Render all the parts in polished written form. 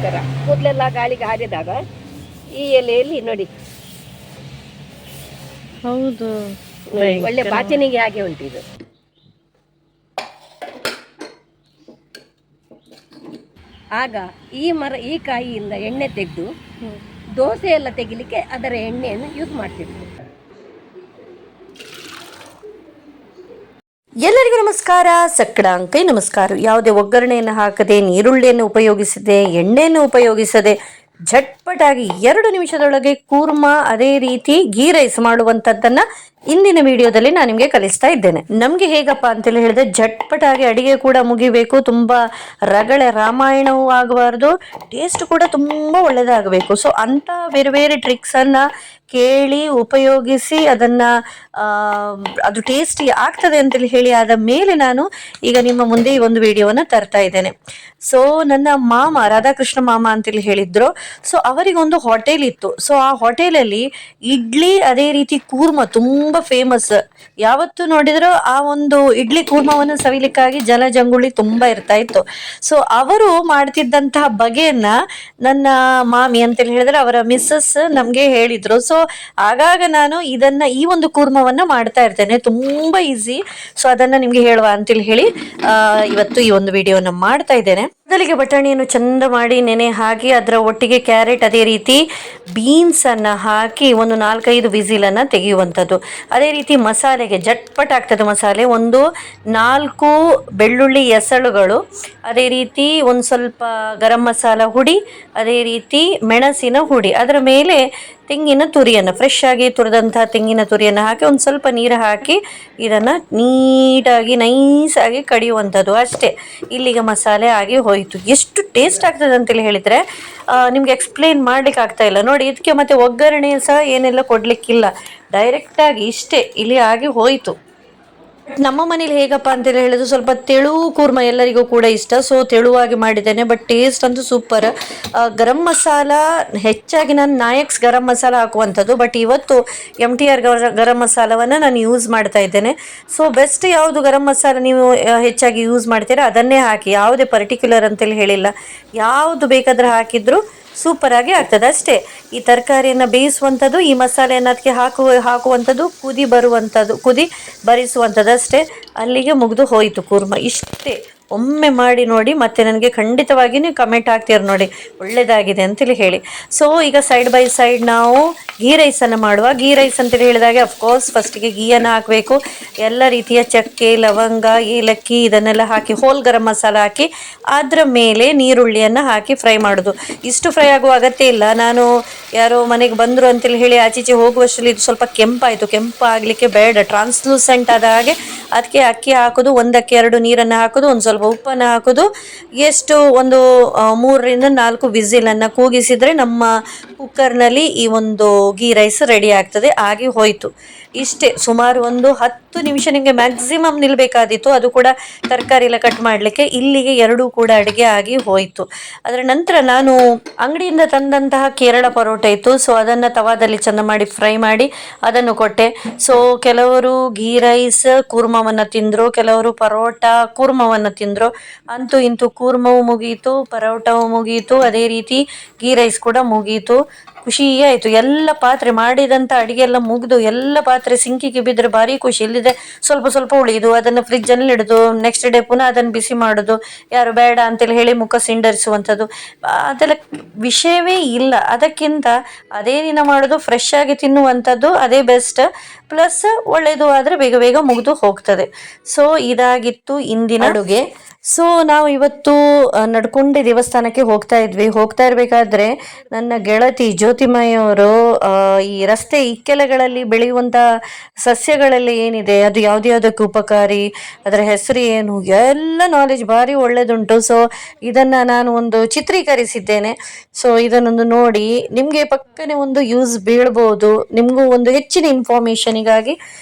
ಕೂದಲಿಗೋಸ್ಕರ. ಕೂದಲೆಲ್ಲ ಗಾಳಿಗೆ ಹಾರಿದಾಗ ಈ ಎಲೆಯಲ್ಲಿ ನೋಡಿ, ಹೌದು, ಒಳ್ಳೆ ಬಾಚಣಿಗೆ ಹಾಗೆ ಉಂಟು ಇದು. ಆಗ ಈ ಕಾಯಿಯಿಂದ ಎಣ್ಣೆ ತೆಗೆದು ದೋಸೆ ಎಲ್ಲ ತೆಗಿಲಿಕ್ಕೆ ಅದರ ಎಣ್ಣೆಯನ್ನು ಯೂಸ್ ಮಾಡ್ತಿದ್ರು. ಎಲ್ಲರಿಗೂ ನಮಸ್ಕಾರ, ಸಕ್ಕಡಾಂಕೈ ನಮಸ್ಕಾರ. ಯಾವುದೇ ಒಗ್ಗರಣೆಯನ್ನು ಹಾಕದೆ, ನೀರುಳ್ಳಿಯನ್ನು ಉಪಯೋಗಿಸದೆ, ಎಣ್ಣೆಯನ್ನು ಉಪಯೋಗಿಸದೆ ಝಟ್ಪಟಾಗಿ 2 ನಿಮಿಷದೊಳಗೆ ಕೂರ್ಮಾ, ಅದೇ ರೀತಿ ಗೀ ರೈಸ್ ಮಾಡುವಂಥದ್ದನ್ನು ಇಂದಿನ ವಿಡಿಯೋದಲ್ಲಿ ನಾನು ನಿಮಗೆ ಕಲಿಸ್ತಾ ಇದ್ದೇನೆ. ನಮಗೆ ಹೇಗಪ್ಪ ಅಂತೇಳಿ ಹೇಳಿದ್ರೆ, ಝಟ್ಪಟಾಗಿ ಅಡಿಗೆ ಕೂಡ ಮುಗಿಬೇಕು, ತುಂಬ ರಗಳೆ ರಾಮಾಯಣವೂ ಆಗಬಾರ್ದು, ಟೇಸ್ಟ್ ಕೂಡ ತುಂಬ ಒಳ್ಳೆಯದಾಗಬೇಕು. ಸೊ ಅಂಥ ಬೇರೆ ಬೇರೆ ಟ್ರಿಕ್ಸನ್ನು ಕೇಳಿ ಉಪಯೋಗಿಸಿ ಅದನ್ನು ಅದು ಟೇಸ್ಟಿ ಆಗ್ತದೆ ಅಂತೇಳಿ ಹೇಳಿ ಆದ ಮೇಲೆ ನಾನು ಈಗ ನಿಮ್ಮ ಮುಂದೆ ಈ ಒಂದು ವಿಡಿಯೋವನ್ನು ತರ್ತಾ ಇದ್ದೇನೆ. ಸೊ ನನ್ನ ಮಾಮ, ರಾಧಾಕೃಷ್ಣ ಮಾಮ ಅಂತೇಳಿ ಹೇಳಿದ್ರು. ಸೊ ಅವರಿಗೊಂದು ಹೋಟೆಲ್ ಇತ್ತು. ಸೊ ಆ ಹೋಟೆಲಲ್ಲಿ ಇಡ್ಲಿ ಅದೇ ರೀತಿ ಕೂರ್ಮ ತುಂಬ ಫೇಮಸ್. ಯಾವತ್ತು ನೋಡಿದ್ರು ಆ ಒಂದು ಇಡ್ಲಿ ಕೂರ್ಮವನ್ನು ಸವಿಲಿಕ್ಕಾಗಿ ಜನಜಂಗುಳಿ ತುಂಬ ಇರ್ತಾ ಇತ್ತು. ಸೊ ಅವರು ಮಾಡ್ತಿದ್ದಂತಹ ಬಗೆಯನ್ನ ನನ್ನ ಮಾಮಿ ಅಂತೇಳಿ ಹೇಳಿದ್ರೆ ಅವರ ಮಿಸ್ಸಸ್ ನಮಗೆ ಹೇಳಿದ್ರು. ಸೊ ಆಗಾಗ ನಾನು ಈ ಒಂದು ಕೂರ್ಮವನ್ನ ಮಾಡ್ತಾ ಇರ್ತೇನೆ, ತುಂಬಾ ಈಸಿ. ಸೊ ಅದನ್ನ ನಿಮ್ಗೆ ಹೇಳುವ ಅಂತೇಳಿ ಹೇಳಿ ಇವತ್ತು ಈ ಒಂದು ವಿಡಿಯೋನ ಮಾಡ್ತಾ ಇದ್ದೇನೆ. ಮೊದಲಿಗೆ ಬಟಾಣಿಯನ್ನು ಚಂದ ಮಾಡಿ ನೆನೆ ಹಾಕಿ ಅದರ ಒಟ್ಟಿಗೆ ಕ್ಯಾರೆಟ್ ಅದೇ ರೀತಿ ಬೀನ್ಸ್ ಅನ್ನ ಹಾಕಿ ಒಂದು 4-5 ವಿಸಿಲನ್ನು ತೆಗೆಯುವಂಥದ್ದು. ಅದೇ ರೀತಿ ಮಸಾಲೆಗೆ ಜಟ್ಪಟ್ ಆಗ್ತದೆ ಮಸಾಲೆ. ಒಂದು 4 ಬೆಳ್ಳುಳ್ಳಿ ಎಸಳುಗಳು, ಅದೇ ರೀತಿ ಒಂದು ಸ್ವಲ್ಪ ಗರಂ ಮಸಾಲ ಹುಡಿ, ಅದೇ ರೀತಿ ಮೆಣಸಿನ ಹುಡಿ, ಅದರ ಮೇಲೆ ತೆಂಗಿನ ತುರಿಯನ್ನು, ಫ್ರೆಶ್ ಆಗಿ ತುರಿದಂತಹ ತೆಂಗಿನ ತುರಿಯನ್ನು ಹಾಕಿ ಒಂದು ಸ್ವಲ್ಪ ನೀರು ಹಾಕಿ ಇದನ್ನು ನೀಟಾಗಿ ನೈಸಾಗಿ ಕಡಿಯುವಂಥದ್ದು ಅಷ್ಟೇ. ಇಲ್ಲಿಗೆ ಮಸಾಲೆ ಆಗಿ ಹೋಯಿತು. ಎಷ್ಟು ಟೇಸ್ಟ್ ಆಗ್ತದೆ ಅಂತೇಳಿ ಹೇಳಿದರೆ ನಿಮ್ಗೆ ಎಕ್ಸ್ಪ್ಲೇನ್ ಮಾಡ್ಲಿಕ್ಕೆ ಆಗ್ತಾ ಇಲ್ಲ ನೋಡಿ. ಇದಕ್ಕೆ ಮತ್ತೆ ಒಗ್ಗರಣೆ ಸಹ ಏನೆಲ್ಲ ಕೊಡ್ಲಿಕ್ಕಿಲ್ಲ, ಡೈರೆಕ್ಟಾಗಿ ಇಷ್ಟೇ ಇಲ್ಲಿ ಆಗಿ ಹೋಯಿತು. ನಮ್ಮ ಮನೇಲಿ ಹೇಗಪ್ಪ ಅಂತೇಳಿ ಹೇಳಿದ್ರು, ಸ್ವಲ್ಪ ತೆಳು ಕೂರ್ಮ ಎಲ್ಲರಿಗೂ ಕೂಡ ಇಷ್ಟ. ಸೊ ತೆಳುವಾಗಿ ಮಾಡಿದ್ದೇನೆ, ಬಟ್ ಟೇಸ್ಟ್ ಅಂತೂ ಸೂಪರ್. ಗರಂ ಮಸಾಲ ಹೆಚ್ಚಾಗಿ ನಾನು ನಾಯಕ್ಸ್ ಗರಂ ಮಸಾಲ ಹಾಕುವಂಥದ್ದು, ಬಟ್ ಇವತ್ತು MTR ಗರಂ ಮಸಾಲವನ್ನು ನಾನು ಯೂಸ್ ಮಾಡ್ತಾ ಇದ್ದೇನೆ. ಸೊ ಬೆಸ್ಟ್ ಯಾವುದು ಗರಂ ಮಸಾಲ ನೀವು ಹೆಚ್ಚಾಗಿ ಯೂಸ್ ಮಾಡ್ತೀರಾ ಅದನ್ನೇ ಹಾಕಿ, ಯಾವುದೇ ಪರ್ಟಿಕ್ಯುಲರ್ ಅಂತೇಳಿ ಹೇಳಿಲ್ಲ, ಯಾವುದು ಬೇಕಾದ್ರೆ ಹಾಕಿದ್ರು ಸೂಪರ್ ಆಗಿ ಆಗ್ತದೆ ಅಷ್ಟೇ. ಈ ತರಕಾರಿಯನ್ನು ಬೇಯಿಸುವಂಥದ್ದು, ಈ ಮಸಾಲೆಯನ್ನು ಅದಕ್ಕೆ ಹಾಕುವಂಥದ್ದು, ಕುದಿ ಬರಿಸುವಂಥದ್ದು ಅಷ್ಟೇ. ಅಲ್ಲಿಗೆ ಮುಗಿದು ಹೋಯಿತು ಕೂರ್ಮ, ಇಷ್ಟೇ. ಒಮ್ಮೆ ಮಾಡಿ ನೋಡಿ, ಮತ್ತೆ ನನಗೆ ಖಂಡಿತವಾಗಿ ನೀವು ಕಮೆಂಟ್ ಹಾಕ್ತೀರ ನೋಡಿ ಒಳ್ಳೆಯದಾಗಿದೆ ಅಂತೇಳಿ ಹೇಳಿ. ಸೊ ಈಗ ಸೈಡ್ ಬೈ ಸೈಡ್ ನಾವು ಗೀ ರೈಸನ್ನು ಮಾಡುವ. ಗೀ ರೈಸ್ ಅಂತೇಳಿ ಹೇಳಿದಾಗೆ ಅಫ್ಕೋರ್ಸ್ ಫಸ್ಟಿಗೆ ಗೀಯನ್ನು ಹಾಕಬೇಕು. ಎಲ್ಲ ರೀತಿಯ ಚಕ್ಕೆ, ಲವಂಗ, ಏಲಕ್ಕಿ ಇದನ್ನೆಲ್ಲ ಹಾಕಿ ಹೋಲ್ ಗರಂ ಮಸಾಲ ಹಾಕಿ ಅದರ ಮೇಲೆ ನೀರುಳ್ಳಿಯನ್ನು ಹಾಕಿ ಫ್ರೈ ಮಾಡೋದು. ಇಷ್ಟು ಫ್ರೈ ಆಗುವ ಅಗತ್ಯ ಇಲ್ಲ. ನಾನು ಯಾರೋ ಮನೆಗೆ ಬಂದರು ಅಂತೇಳಿ ಹೇಳಿ ಆಚೀಚೆ ಹೋಗುವಷ್ಟರಲ್ಲಿ ಇದು ಸ್ವಲ್ಪ ಕೆಂಪಾಯಿತು. ಕೆಂಪು ಆಗಲಿಕ್ಕೆ ಬೇಡ, ಟ್ರಾನ್ಸ್ಲೂಸೆಂಟ್ ಆದ ಹಾಗೆ ಅದಕ್ಕೆ ಅಕ್ಕಿ ಹಾಕೋದು, 1-2 ನೀರನ್ನು ಹಾಕೋದು, ಒಂದು ಸ್ವಲ್ಪ ಉಪ್ಪನ್ನು ಹಾಕೋದು. ಎಷ್ಟು ಒಂದು 3-4 ವಿಸಿಲನ್ನು ಕೂಗಿಸಿದರೆ ನಮ್ಮ ಕುಕ್ಕರ್ನಲ್ಲಿ ಈ ಒಂದು ಗೀ ರೈಸ್ ರೆಡಿ ಆಗ್ತದೆ. ಆಗಿ ಹೋಯಿತು ಇಷ್ಟೇ. ಸುಮಾರು ಒಂದು 10 ನಿಮಿಷ ನಿಮಗೆ ಮ್ಯಾಕ್ಸಿಮಮ್ ನಿಲ್ಲಬೇಕಾದಿತ್ತು, ಅದು ಕೂಡ ತರಕಾರಿ ಎಲ್ಲ ಕಟ್ ಮಾಡಲಿಕ್ಕೆ. ಇಲ್ಲಿಗೆ 2 ಕೂಡ ಅಡುಗೆ ಆಗಿ ಹೋಯಿತು. ಅದರ ನಂತರ ನಾನು ಅಂಗಡಿಯಿಂದ ತಂದಂತಹ ಕೇರಳ ಪರೋಟ ಇತ್ತು. ಸೊ ಅದನ್ನು ತವಾದಲ್ಲಿ ಚೆಂದ ಮಾಡಿ ಫ್ರೈ ಮಾಡಿ ಅದನ್ನು ಕೊಟ್ಟೆ. ಸೊ ಕೆಲವರು ಗೀ ರೈಸ್ ಕೂರ್ಮವನ್ನು ತಿಂದರು, ಕೆಲವರು ಪರೋಟ ಕೂರ್ಮವನ್ನು ತಿಂದರು. ಅಂತೂ ಇಂತೂ ಕೂರ್ಮವು ಮುಗಿಯಿತು, ಪರೋಟವು ಮುಗಿಯಿತು, ಅದೇ ರೀತಿ ಗೀ ರೈಸ್ ಕೂಡ ಮುಗಿಯಿತು. ಖುಷಿ ಆಯಿತು. ಎಲ್ಲ ಪಾತ್ರೆ ಮಾಡಿದಂಥ ಅಡುಗೆ ಎಲ್ಲ ಮುಗಿದು ಎಲ್ಲ ಪಾತ್ರೆ ಸಿಂಕಿಗೆ ಬಿದ್ದರೆ ಭಾರಿ ಖುಷಿ. ಇಲ್ಲಿದೆ ಸ್ವಲ್ಪ ಉಳಿದು ಅದನ್ನು ಫ್ರಿಜ್ಜಲ್ಲಿ ಇಡೋದು, ನೆಕ್ಸ್ಟ್ ಡೇ ಪುನಃ ಅದನ್ನು ಬಿಸಿ ಮಾಡೋದು, ಯಾರು ಬೇಡ ಅಂತೇಳಿ ಹೇಳಿ ಮುಖ ಸಿಂಡರಿಸುವಂಥದ್ದು, ಅದೆಲ್ಲ ವಿಷಯವೇ ಇಲ್ಲ. ಅದಕ್ಕಿಂತ ಅದೇ ದಿನ ಮಾಡೋದು, ಫ್ರೆಶ್ ಆಗಿ ತಿನ್ನುವಂಥದ್ದು ಅದೇ ಬೆಸ್ಟ್. ಪ್ಲಸ್ ಒಳ್ಳೆಯದು ಆದರೆ ಬೇಗ ಬೇಗ ಮುಗಿದು ಹೋಗ್ತದೆ. ಸೊ ಇದಾಗಿತ್ತು ಇಂದಿನ ಅಡುಗೆ. ಸೊ ನಾವು ಇವತ್ತು ನಡ್ಕೊಂಡೆ ದೇವಸ್ಥಾನಕ್ಕೆ ಹೋಗ್ತಾ ಇರಬೇಕಾದ್ರೆ ನನ್ನ ಗೆಳತಿ ಜ್ಯೋತಿಮಯ್ಯವರು ಈ ರಸ್ತೆ ಇಕ್ಕೆಲೆಗಳಲ್ಲಿ ಬೆಳೆಯುವಂಥ ಸಸ್ಯಗಳಲ್ಲಿ ಏನಿದೆ, ಅದು ಯಾವುದಕ್ಕೆ ಉಪಕಾರಿ, ಅದರ ಹೆಸರು ಏನು, ಎಲ್ಲ ನಾಲೆಜ್ ಭಾರಿ ಒಳ್ಳೆಯದುಂಟು. ಸೊ ಇದನ್ನು ನಾನು ಒಂದು ಚಿತ್ರೀಕರಿಸಿದ್ದೇನೆ. ಸೊ ಇದನ್ನೊಂದು ನೋಡಿ, ನಿಮಗೆ ಪಕ್ಕನೆ ಒಂದು ಯೂಸ್ ಬೀಳ್ಬೋದು, ನಿಮಗೂ ಒಂದು ಹೆಚ್ಚಿನ ಇನ್ಫಾರ್ಮೇಷನಿಗಾಗಿ,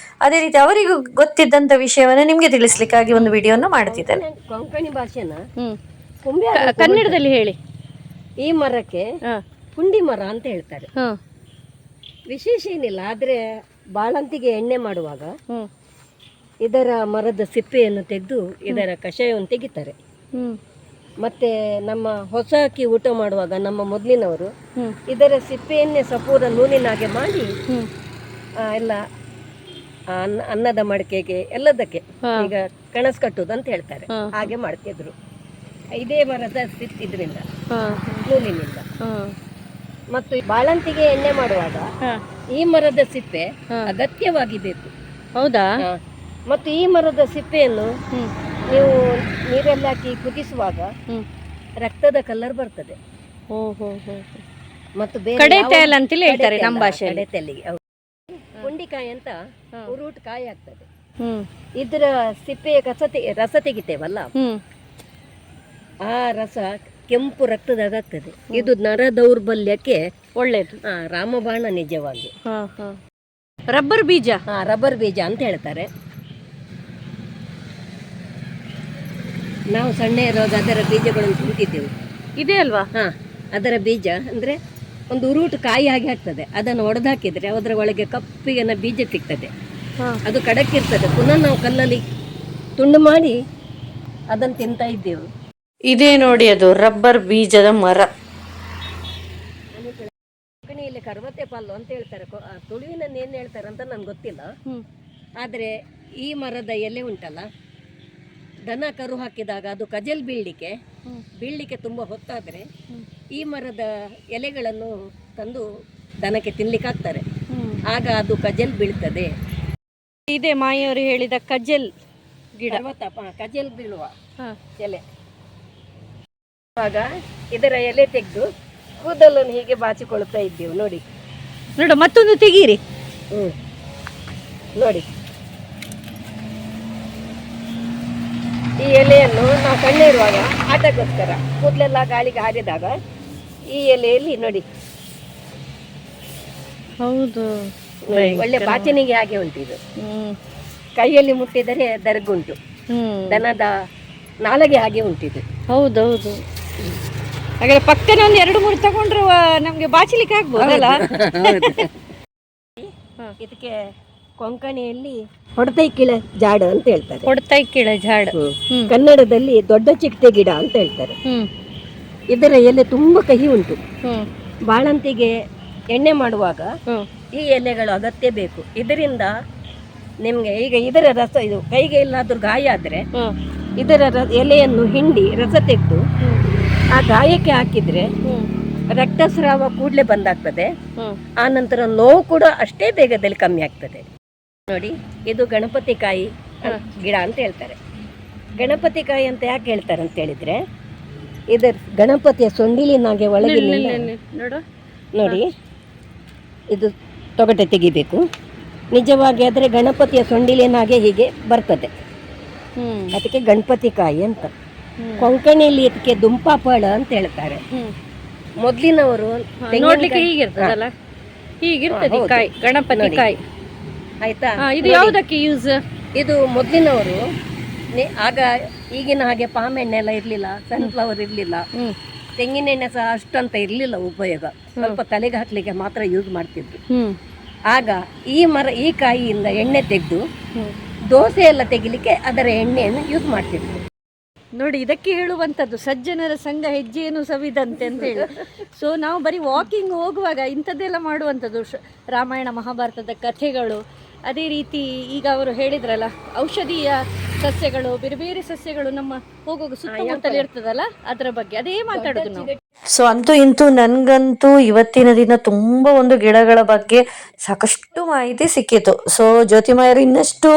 ಅದೇ ರೀತಿ ಅವರಿಗೂ ಗೊತ್ತಿದ್ದಂಥ ವಿಷಯವನ್ನು ನಿಮಗೆ ತಿಳಿಸ್ಲಿಕ್ಕಾಗಿ ಒಂದು ವಿಡಿಯೋನ ಮಾಡ್ತಿದ್ದೇನೆ. ಕೊಂಕಣಿ ಭಾಷೆನ ಕನ್ನಡದಲ್ಲಿ ಹೇಳಿ. ಈ ಮರಕ್ಕೆ ಪುಂಡಿ ಮರ ಅಂತ ಹೇಳ್ತಾರೆ. ವಿಶೇಷ ಏನಿಲ್ಲ, ಆದರೆ ಬಾಳಂತಿಗೆ ಎಣ್ಣೆ ಮಾಡುವಾಗ ಇದರ ಮರದ ಸಿಪ್ಪೆಯನ್ನು ತೆಗೆದು ಇದರ ಕಷಾಯವನ್ನು ತೆಗಿತಾರೆ. ಮತ್ತೆ ನಮ್ಮ ಹೊಸ ಅಕ್ಕಿ ಊಟ ಮಾಡುವಾಗ ನಮ್ಮ ಮೊದಲಿನವರು ಇದರ ಸಿಪ್ಪೆಯನ್ನೇ ಸಪೂರ ನೂನಿನಾಗೆ ಮಾಡಿ ಎಲ್ಲ ಅನ್ನದ ಮಡಕೆಗೆ ಎಲ್ಲದಕ್ಕೆ ಈಗ ಕಣಸ್ ಕಟ್ಟುದು ಅಂತ ಹೇಳ್ತಾರೆ, ಹಾಗೆ ಮಾಡ್ತಿದ್ರು. ಇದೇ ಮರದ ಇದರಿಂದ ನೂಲಿನಿಂದ. ಮತ್ತು ಬಾಳಂತಿಗೆ ಎಣ್ಣೆ ಮಾಡುವಾಗ ಈ ಮರದ ಸಿಪ್ಪೆ ಅಗತ್ಯವಾಗಿ ಬೇಕು. ಹೌದಾ? ಮತ್ತು ಈ ಮರದ ಸಿಪ್ಪೆಯನ್ನು ನೀವು ನೀರಲ್ಲಿ ಹಾಕಿ ಕುದಿಸುವಾಗ ರಕ್ತದ ಕಲರ್ ಬರ್ತದೆ. ಮತ್ತು ಪುಂಡಿಕಾಯಿ ಅಂತ ಉರುಟು ಕಾಯಿ ಆಗ್ತದೆ. ಇದರ ಸಿಪ್ಪೆಯ ರಸ ತೆಗಿತೇವಲ್ಲ, ಆ ರಸ ಕೆಂಪು ರಕ್ತದಾಗ್ತದೆ. ಇದು ನರ ದೌರ್ಬಲ್ಯಕ್ಕೆ ಒಳ್ಳೇದು. ರಾಮಬಾಣ ನಿಜವಾಗಿ. ರಬ್ಬರ್ ಬೀಜ. ರಬ್ಬರ್ ಬೀಜ ಅಂತ ಹೇಳ್ತಾರೆ. ನಾವು ಸಣ್ಣ ಇರುವಾಗ ಅದರ ಬೀಜಗಳನ್ನು ತಿಂತಿದ್ದೆವು. ಇದೆ ಅಲ್ವಾ? ಅದರ ಬೀಜ ಅಂದ್ರೆ ಒಂದು ಉರುಟು ಕಾಯಿ ಹಾಗೆ ಆಗ್ತದೆ. ಅದನ್ನು ಒಡೆದಾಕಿದ್ರೆ ಅದರ ಒಳಗೆ ಕಪ್ಪಿಗೆ ಬೀಜ ಸಿಗ್ತದೆ. ಅದು ಕಡಕ್ಕಿರ್ತದೆ. ಪುನಃ ನಾವು ಕಲ್ಲಲ್ಲಿ ತುಂಡು ಮಾಡಿ ಅದನ್ನು ತಿಂತಾ ಇದ್ದೆವು. ಇದೇ ನೋಡಿ, ಅದು ರಬ್ಬರ್ ಬೀಜದ ಮರ. ಕೊಂಕಣಿಯಲ್ಲಿ ಕರ್ವತೆ ಪಾಲು ಅಂತ ಹೇಳ್ತಾರೆ. ತುಳುವಿನ ಏನ್ ಹೇಳ್ತಾರೆ ಅಂತ ನನ್ಗೆ ಗೊತ್ತಿಲ್ಲ. ಆದ್ರೆ ಈ ಮರದ ಎಲೆ ಉಂಟಲ್ಲ, ದನ ಕರು ಹಾಕಿದಾಗ ಅದು ಕಜಲ್ ಬೀಳ್ಲಿಕ್ಕೆ ತುಂಬಾ ಹೊತ್ತಾದ್ರೆ ಈ ಮರದ ಎಲೆಗಳನ್ನು ತಂದು ದನಕ್ಕೆ ತಿನ್ಲಿಕ್ಕೆ ಹಾಕ್ತಾರೆ. ಆಗ ಅದು ಕಜಲ್ ಬೀಳ್ತದೆ. ಇದೇ ಮಾಯಿಯವರು ಹೇಳಿದ ಕಜಲ್ ಗಿಡ, ಕಜಲ್ ಬೀಳುವ ಎಲೆ. ಆಗ ಇದರ ಎಲೆ ತೆಗೆದು ಕೂದಲನ್ನು ಹೀಗೆ ಬಾಚಿಕೊಳ್ತಾ ಇದ್ದೇವೆ. ನೋಡಿ ನೋಡ, ಮತ್ತೊಂದು ತೆಗೀರಿ. ನೋಡಿ, ಈ ಎಲೆಯನ್ನು ನಾವು ಸಣ್ಣ ಇರುವಾಗ ಆಟಕ್ಕೋಸ್ಕರ ಕೂದಲೆಲ್ಲ ಗಾಳಿಗೆ ಹಾರಿದಾಗ ಈ ಎಲೆಯಲ್ಲಿ ನೋಡಿ, ಹೌದು, ಒಳ್ಳೆ ಬಾಚನಿಗೆ ಹಾಗೆ ಉಂಟು. ಇದು ಕೈಯಲ್ಲಿ ಮುಟ್ಟಿದರೆ ದರ್ಗುಂಟು, ದನದ ನಾಲಗೆ ಹಾಗೆ ಉಂಟಿದು. ಹೌದೌದು. ಹಾಗಾದ್ರೆ ಪಕ್ಕನೆ ಒಂದು 2-3 ತಗೊಂಡ್ರು ನಮ್ಗೆ ಬಾಚಲಿಕ್ಕೆ ಆಗ್ಬೋದಲ್ಲ. ಇದಕ್ಕೆ ಕೊಂಕಣಿಯಲ್ಲಿ ಹೊಡೆತೈಕಿಳ ಜಾಡು ಅಂತ ಹೇಳ್ತಾರೆ. ಹೊಡೆತೈಕಿಳ ಜಾಡು, ಕನ್ನಡದಲ್ಲಿ ದೊಡ್ಡ ಚಿಕ್ತೆ ಗಿಡ ಅಂತ ಹೇಳ್ತಾರೆ. ಇದರ ಎಲೆ ತುಂಬಾ ಕಹಿ ಉಂಟು. ಬಾಳಂತಿಗೆ ಎಣ್ಣೆ ಮಾಡುವಾಗ ಈ ಎಲೆಗಳು ಅಗತ್ಯ ಬೇಕು. ಇದರಿಂದ ನಿಮ್ಗೆ ಈಗ ಇದರ ರಸ, ಇದು ಕೈಗೆ ಎಲ್ಲಾದ್ರೂ ಗಾಯ ಆದ್ರೆ ಇದರ ಎಲೆಯನ್ನು ಹಿಂಡಿ ರಸ ತೆಗೆದು ಆ ಗಾಯಕ್ಕೆ ಹಾಕಿದ್ರೆ ರಕ್ತಸ್ರಾವ ಕೂಡಲೇ ಬಂದಾಗ್ತದೆ. ಆ ನಂತರ ನೋವು ಕೂಡ ಅಷ್ಟೇ ಬೇಗದಲ್ಲಿ ಕಮ್ಮಿ ಆಗ್ತದೆ. ನೋಡಿ, ಇದು ಗಣಪತಿ ಕಾಯಿ ಗಿಡ ಅಂತ ಹೇಳ್ತಾರೆ. ಗಣಪತಿ ಕಾಯಿ ಅಂತ ಯಾಕೆ ಹೇಳ್ತಾರೆ ಅಂತ ಹೇಳಿದ್ರೆ, ಇದರ ಗಣಪತಿಯ ಸೊಂಡಿಲಿನಾಗೆ ಒಳಗೆ ನೋಡಿ, ಇದು ತೊಗಟೆ ತೆಗಿಬೇಕು. ನಿಜವಾಗಿ ಆದರೆ ಗಣಪತಿಯ ಸೊಂಡಿಲಿನಾಗೆ ಹೀಗೆ ಬರ್ತದೆ. ಅದಕ್ಕೆ ಗಣಪತಿ ಕಾಯಿ ಅಂತ. ಕೊಂಕಣಿಯಲ್ಲಿ ಇದಕ್ಕೆ ದುಂಪಾಫಳ ಅಂತ ಹೇಳ್ತಾರೆ. ಮೊದಲಿನವರು ನೋಡ್ಲಿಕ್ಕೆ ಹೀಗಿರ್ತದಲ್ಲ, ಹೀಗಿರ್ತದೆ ಕಾಯಿ, ಗಣಪತಿ ಕಾಯಿ. ಆಯ್ತಾ? ಇದು ಯಾವುದಕ್ಕೆ ಯೂಸ್? ಇದು ಮೊದಲಿನವರು ಆಗ ಈಗಿನ ಹಾಗೆ ಪಾಮ್ ಎಣ್ಣೆ ಎಲ್ಲ ಇರ್ಲಿಲ್ಲ, ಸನ್ಫ್ಲವರ್ ಇರ್ಲಿಲ್ಲ, ತೆಂಗಿನೆಣ್ಣೆ ಸಹ ಅಷ್ಟಂತ ಇರ್ಲಿಲ್ಲ ಉಪಯೋಗ. ಸ್ವಲ್ಪ ತಲೆಗೆ ಹಾಕ್ಲಿಕ್ಕೆ ಮಾತ್ರ ಯೂಸ್ ಮಾಡ್ತಿದ್ರು. ಆಗ ಈ ಕಾಯಿಯಿಂದ ಎಣ್ಣೆ ತೆಗೆದು ದೋಸೆ ಎಲ್ಲ ತೆಗಿಲಿಕ್ಕೆ ಅದರ ಎಣ್ಣೆಯನ್ನು ಯೂಸ್ ಮಾಡ್ತಿದ್ರು. ನೋಡಿ, ಇದಕ್ಕೆ ಹೇಳುವಂಥದ್ದು ಸಜ್ಜನರ ಸಂಘ ಹೆಜ್ಜೆಯನ್ನು ಸವಿದಂತೆ ಅಂತ ಹೇಳಿ. ಸೊ ನಾವು ಬರೀ ವಾಕಿಂಗ್ ಹೋಗುವಾಗ ಇಂಥದ್ದೆಲ್ಲ ಮಾಡುವಂಥದ್ದು. ರಾಮಾಯಣ ಮಹಾಭಾರತದ ಕಥೆಗಳು, ಅದೇ ರೀತಿ ಈಗ ಅವರು ಹೇಳಿದ್ರಲ್ಲ, ಔಷಧೀಯ ಸಸ್ಯಗಳು, ಬೇರೆ ಬೇರೆ ಸಸ್ಯಗಳು ನಮ್ಮ ಹೋಗುವಾಗ ಸುತ್ತಮುತ್ತಲು ಇರ್ತದಲ್ಲ, ಅದರ ಬಗ್ಗೆ ಅದೇ ಮಾತಾಡೋದು ನಾವು. ಸೊ ಅಂತೂ ಇಂತೂ ನನಗಂತೂ ಇವತ್ತಿನ ದಿನ ತುಂಬ ಒಂದು ಗಿಡಗಳ ಬಗ್ಗೆ ಸಾಕಷ್ಟು ಮಾಹಿತಿ ಸಿಕ್ಕಿತು. ಸೊ ಜ್ಯೋತಿಮಾಯರು ಇನ್ನಷ್ಟು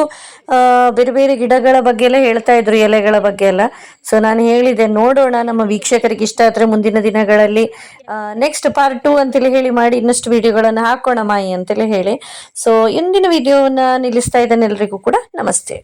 ಬೇರೆ ಬೇರೆ ಗಿಡಗಳ ಬಗ್ಗೆ ಎಲ್ಲ ಹೇಳ್ತಾ ಇದ್ರು, ಎಲೆಗಳ ಬಗ್ಗೆ ಎಲ್ಲ. ಸೊ ನಾನು ಹೇಳಿದೆ, ನೋಡೋಣ ನಮ್ಮ ವೀಕ್ಷಕರಿಗೆ ಇಷ್ಟ ಆದರೆ ಮುಂದಿನ ದಿನಗಳಲ್ಲಿ ನೆಕ್ಸ್ಟ್ ಪಾರ್ಟ್ 2 ಅಂತೇಳಿ ಹೇಳಿ ಮಾಡಿ ಇನ್ನಷ್ಟು ವಿಡಿಯೋಗಳನ್ನು ಹಾಕೋಣ ಮಾಯಿ ಅಂತೇಳಿ ಹೇಳಿ. ಸೊ ಇಂದಿನ ವಿಡಿಯೋನ ನಿಲ್ಲಿಸ್ತಾ ಇದ್ದೇನೆ. ಎಲ್ರಿಗೂ ಕೂಡ ನಮಸ್ತೆ.